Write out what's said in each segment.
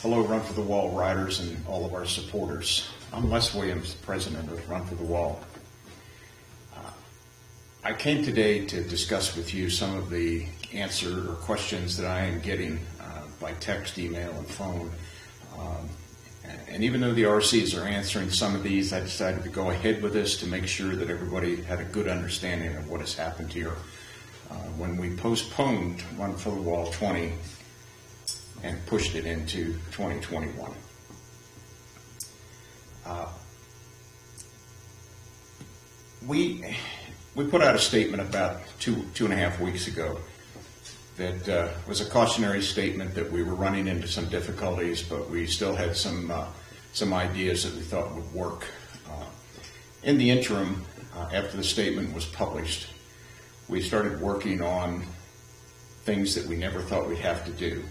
Hello, Run for the Wall riders and all of our supporters. I'm Les Williams, president of Run for the Wall. I came today to discuss with you some of the answer or questions that I am getting by text, email, and phone. And even though the RCs are answering some of these, I decided to go ahead with this to make sure that everybody had a good understanding of what has happened here. When we postponed Run for the Wall 20 and pushed it into 2021. We put out a statement about two and a half weeks ago that was a cautionary statement that we were running into some difficulties, but we still had some ideas that we thought would work. In the interim, after the statement was published, we started working on things that we never thought we'd have to do.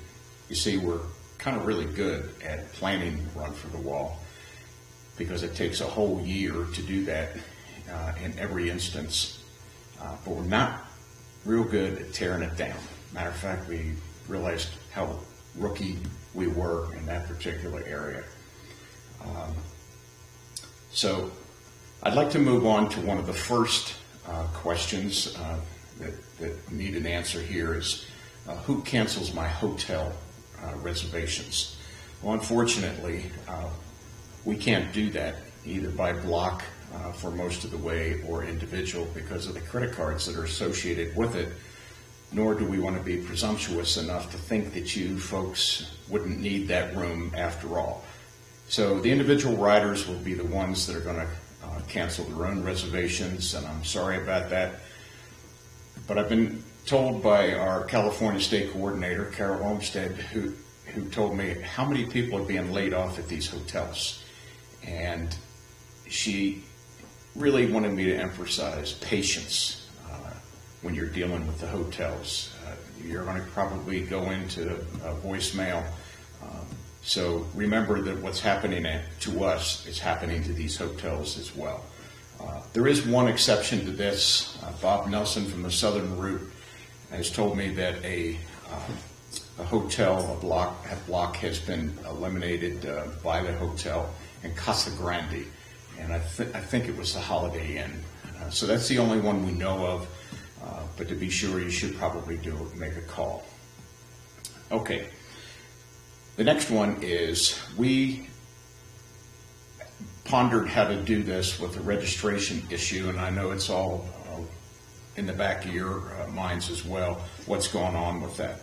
You see, we're kind of really good at planning Run for the Wall because it takes a whole year to do that in every instance, but we're not real good at tearing it down. Matter of fact, we realized how rookie we were in that particular area. So I'd like to move on to one of the first questions that need an answer here is, who cancels my hotel reservations? Well, unfortunately, we can't do that either by block for most of the way or individual because of the credit cards that are associated with it, nor do we want to be presumptuous enough to think that you folks wouldn't need that room after all. So the individual riders will be the ones that are going to cancel their own reservations, and I'm sorry about that. But I've been told by our California State Coordinator, Carol Olmstead, who told me how many people are being laid off at these hotels. And she really wanted me to emphasize patience when you're dealing with the hotels. You're going to probably go into a voicemail. So remember that what's happening to us is happening to these hotels as well. There is one exception to this. Bob Nelson from the Southern Route has told me that a block has been eliminated by the hotel in Casa Grande, and I think it was the Holiday Inn. So that's the only one we know of, but to be sure, you should probably make a call. Okay, the next one is we pondered how to do this with the registration issue, and I know it's all in the back of your minds as well, what's going on with that.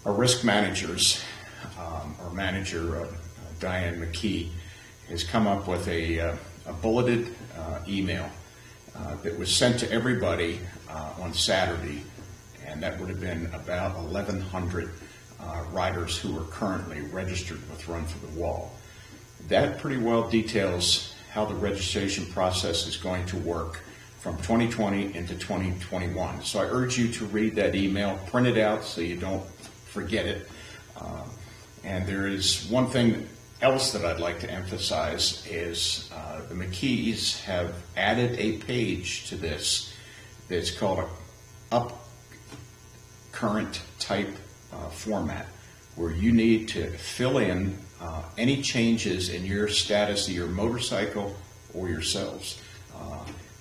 Our risk managers, our manager, Diane McKee, has come up with a bulleted email that was sent to everybody on Saturday, and that would have been about 1,100 riders who are currently registered with Run for the Wall. That pretty well details how the registration process is going to work from 2020 into 2021. So I urge you to read that email, print it out so you don't forget it. And there is one thing else that I'd like to emphasize is the McKees have added a page to this that's called a up current type format, where you need to fill in any changes in your status of your motorcycle or yourselves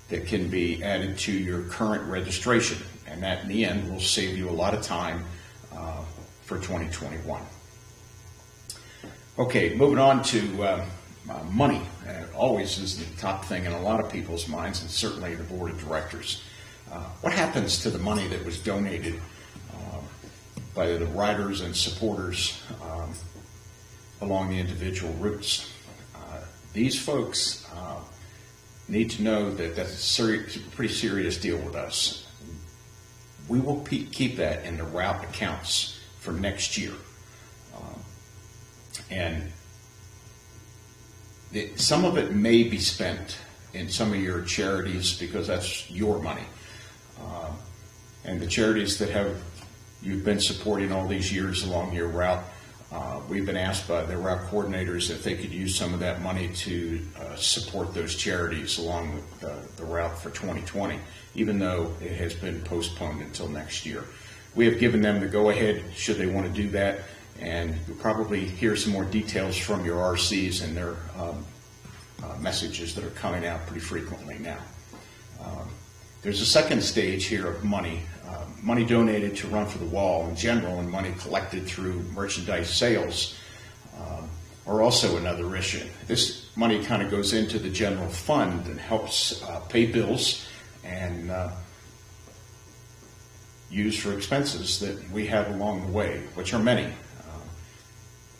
that can be added to your current registration, and that in the end will save you a lot of time for 2021. Okay, moving on to money. Always is the top thing in a lot of people's minds, and certainly the board of directors. What happens to the money that was donated by the riders and supporters along the individual routes? These folks need to know that that's a pretty serious deal with us. We will keep that in the route accounts for next year. And some of it may be spent in some of your charities because that's your money. And the charities that you've been supporting all these years along your route, we've been asked by the route coordinators if they could use some of that money to support those charities along the route for 2020, even though it has been postponed until next year. We have given them the go-ahead should they want to do that, and you'll probably hear some more details from your RCs and their messages that are coming out pretty frequently now. There's a second stage here of money. Money donated to Run for the Wall in general and money collected through merchandise sales are also another issue. This money kind of goes into the general fund and helps pay bills and used for expenses that we have along the way, which are many.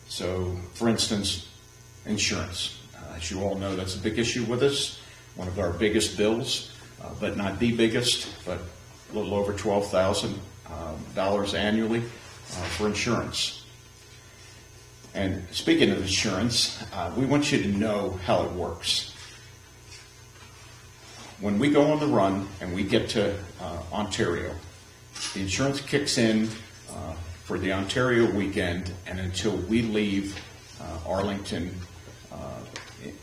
So, for instance, insurance. As you all know, that's a big issue with us, one of our biggest bills, but not the biggest, but a little over $12,000 annually for insurance. And speaking of insurance, we want you to know how it works. When we go on the run and we get to Ontario, the insurance kicks in for the Ontario weekend and until we leave Arlington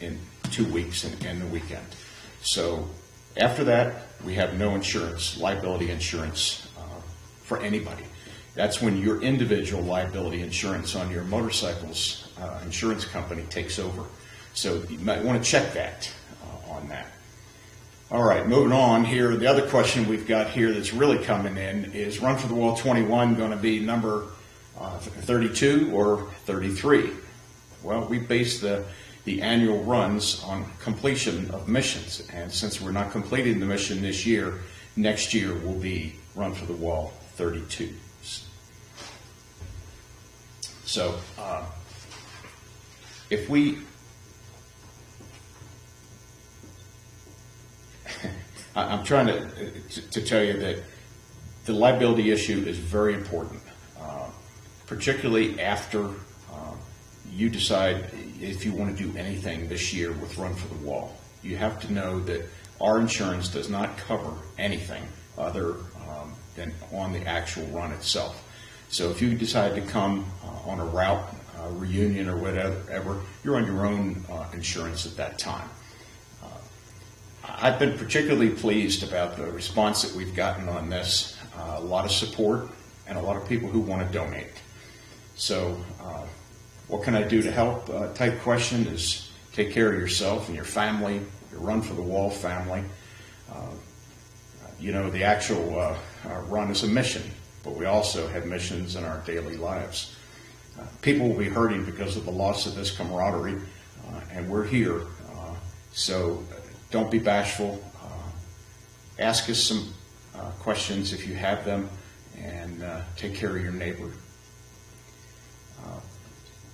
in 2 weeks and the weekend. So after that, we have no insurance, liability insurance for anybody. That's when your individual liability insurance on your motorcycle's insurance company takes over. So you might want to check that on that. All right, moving on here. The other question we've got here that's really coming in is Run for the Wall 21 going to be number 32 or 33? Well, we base the annual runs on completion of missions. And since we're not completing the mission this year, next year will be Run for the Wall 32. So if we I'm trying to tell you that the liability issue is very important, particularly after you decide if you want to do anything this year with Run for the Wall. You have to know that our insurance does not cover anything other than on the actual run itself. So if you decide to come on a route, reunion or whatever, you're on your own insurance at that time. I've been particularly pleased about the response that we've gotten on this. A lot of support and a lot of people who want to donate. So what can I do to help? Type question is take care of yourself and your family, your Run for the Wall family. You know, the actual run is a mission, but we also have missions in our daily lives. People will be hurting because of the loss of this camaraderie, and we're here. So don't be bashful. Ask us some questions if you have them, and take care of your neighbor.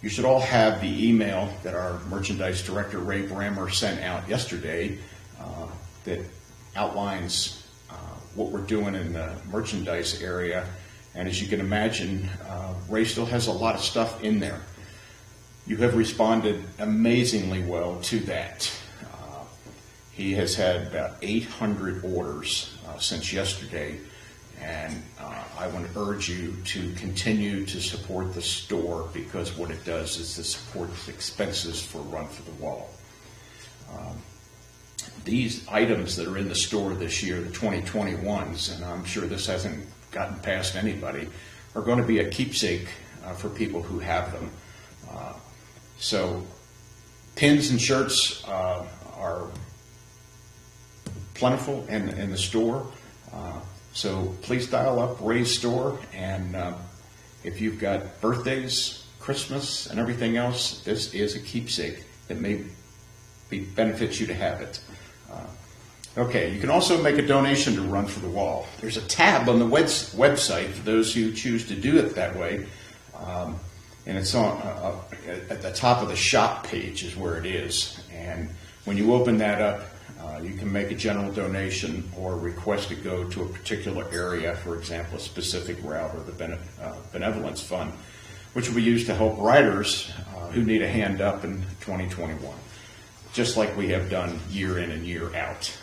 You should all have the email that our merchandise director, Ray Brammer, sent out yesterday that outlines what we're doing in the merchandise area. And as you can imagine, Ray still has a lot of stuff in there. You have responded amazingly well to that. He has had about 800 orders since yesterday, and I want to urge you to continue to support the store, because what it does is to support the expenses for Run for the Wall. These items that are in the store this year, the 2021s, and I'm sure this hasn't gotten past anybody, are going to be a keepsake for people who have them. So pins and shirts are plentiful in the store. So please dial up Ray's store, and if you've got birthdays, Christmas, and everything else, this is a keepsake that may benefit you to have it. Okay, you can also make a donation to Run for the Wall. There's a tab on the website for those who choose to do it that way, and it's on at the top of the shop page is where it is. And when you open that up, you can make a general donation or request to go to a particular area, for example, a specific route or the benevolence fund, which will be used to help riders who need a hand up in 2021, just like we have done year in and year out.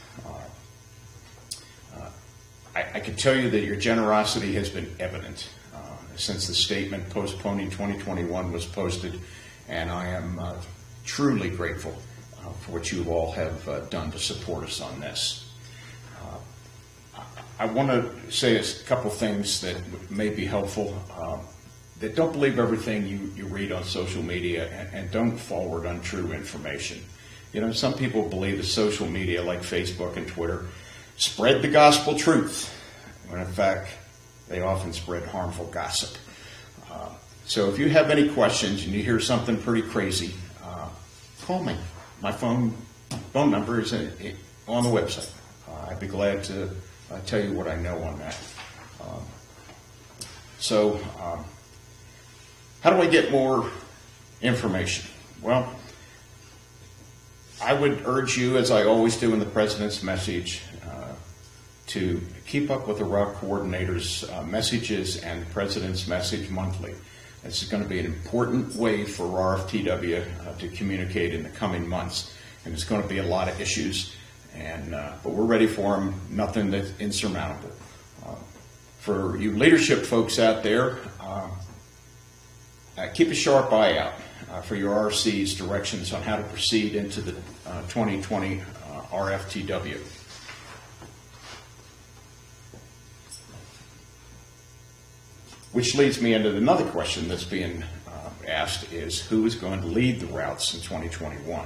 I can tell you that your generosity has been evident since the statement postponing 2021 was posted, and I am truly grateful for what you all have done to support us on this. I want to say a couple things that may be helpful. that don't believe everything you read on social media and don't forward untrue information. You know, some people believe that social media like Facebook and Twitter spread the gospel truth, when in fact they often spread harmful gossip. So if you have any questions and you hear something pretty crazy, call me. My phone number is on the website. I'd be glad to tell you what I know on that. So how do I get more information? Well, I would urge you, as I always do in the President's message, to keep up with the route coordinators' messages and the President's message monthly. This is going to be an important way for RFTW to communicate in the coming months, and it's going to be a lot of issues, but we're ready for them. Nothing that's insurmountable. For you leadership folks out there, keep a sharp eye out for your RC's directions on how to proceed into the 2020 RFTW. Which leads me into another question that's being asked is, who is going to lead the routes in 2021?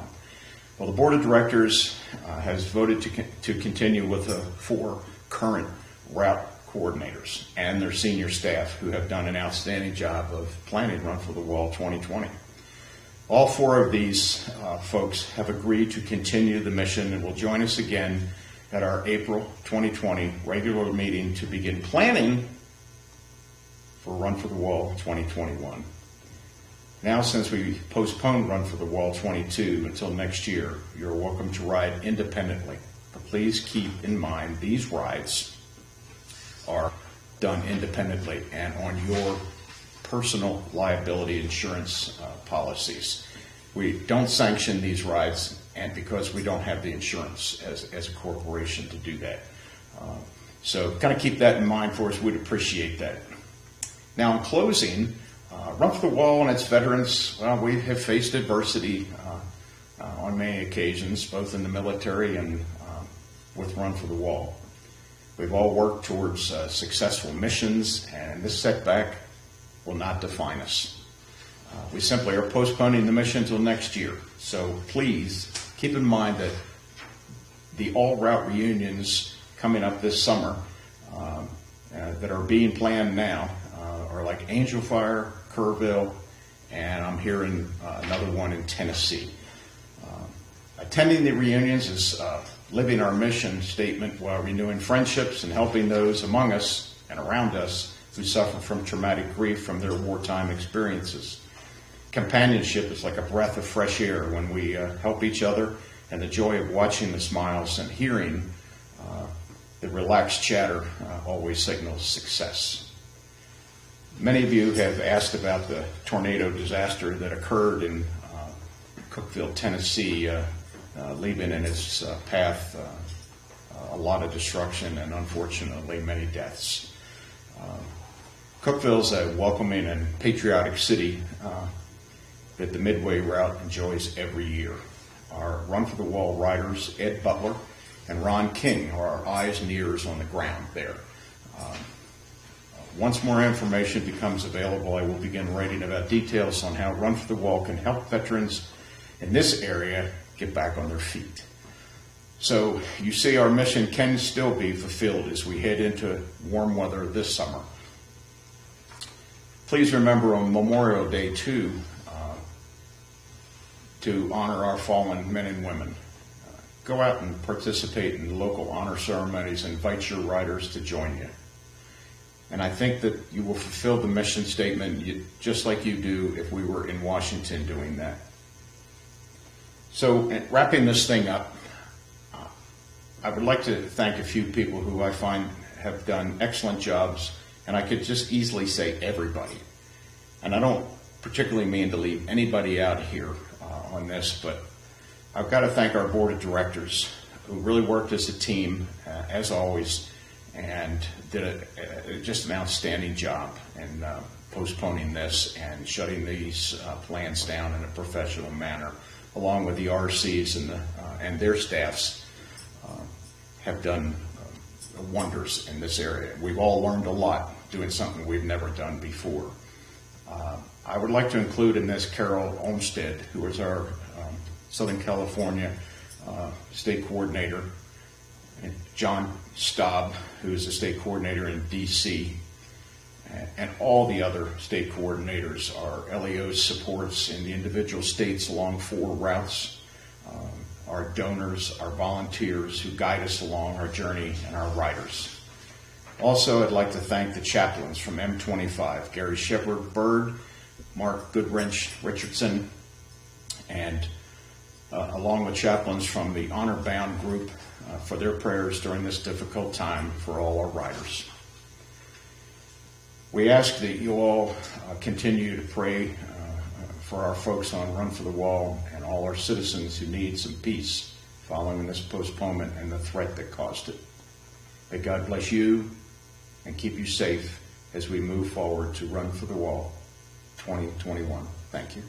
Well, the Board of Directors has voted to continue with the 4 current route coordinators and their senior staff who have done an outstanding job of planning Run for the Wall 2020. All 4 of these folks have agreed to continue the mission and will join us again at our April 2020 regular meeting to begin planning for Run for the Wall 2021. Now, since we postponed Run for the Wall 22 until next year, you're welcome to ride independently. But please keep in mind these rides are done independently and on your personal liability insurance policies. We don't sanction these rides, and because we don't have the insurance as a corporation to do that. So kind of keep that in mind for us. We'd appreciate that. Now, in closing, Run for the Wall and its veterans, well, we have faced adversity on many occasions, both in the military and with Run for the Wall. We've all worked towards successful missions, and this setback will not define us. We simply are postponing the mission until next year. So please keep in mind that the all-route reunions coming up this summer that are being planned now are like Angel Fire, Kerrville, and I'm hearing another one in Tennessee. Attending the reunions is living our mission statement while renewing friendships and helping those among us and around us who suffer from traumatic grief from their wartime experiences. Companionship is like a breath of fresh air when we help each other, and the joy of watching the smiles and hearing the relaxed chatter always signals success. Many of you have asked about the tornado disaster that occurred in Cookeville, Tennessee, leaving in its path a lot of destruction and unfortunately many deaths. Cookeville is a welcoming and patriotic city that the Midway route enjoys every year. Our Run for the Wall riders, Ed Butler and Ron King, are our eyes and ears on the ground there. Once more information becomes available, I will begin writing about details on how Run for the Wall can help veterans in this area get back on their feet. So you see, our mission can still be fulfilled as we head into warm weather this summer. Please remember on Memorial Day too, to honor our fallen men and women. Go out and participate in local honor ceremonies. Invite your riders to join you. And I think that you will fulfill the mission statement just like you do if we were in Washington doing that. So wrapping this thing up, I would like to thank a few people who I find have done excellent jobs, and I could just easily say everybody. And I don't particularly mean to leave anybody out here on this, but I've got to thank our board of directors who really worked as a team, as always, and did just an outstanding job in postponing this and shutting these plans down in a professional manner, along with the RCs and their staffs have done wonders in this area. We've all learned a lot doing something we've never done before. I would like to include in this Carol Olmsted, who is our Southern California state coordinator, and John Staub, who is the state coordinator in DC, and all the other state coordinators, our LEO supports in the individual states along 4 routes, our donors, our volunteers who guide us along our journey, and our riders. Also, I'd like to thank the chaplains from M25, Gary Shepard Bird, Mark Goodwrench Richardson, and along with chaplains from the Honor Bound group for their prayers during this difficult time for all our riders. We ask that you all continue to pray for our folks on Run for the Wall and all our citizens who need some peace following this postponement and the threat that caused it. May God bless you and keep you safe as we move forward to Run for the Wall 2021. Thank you.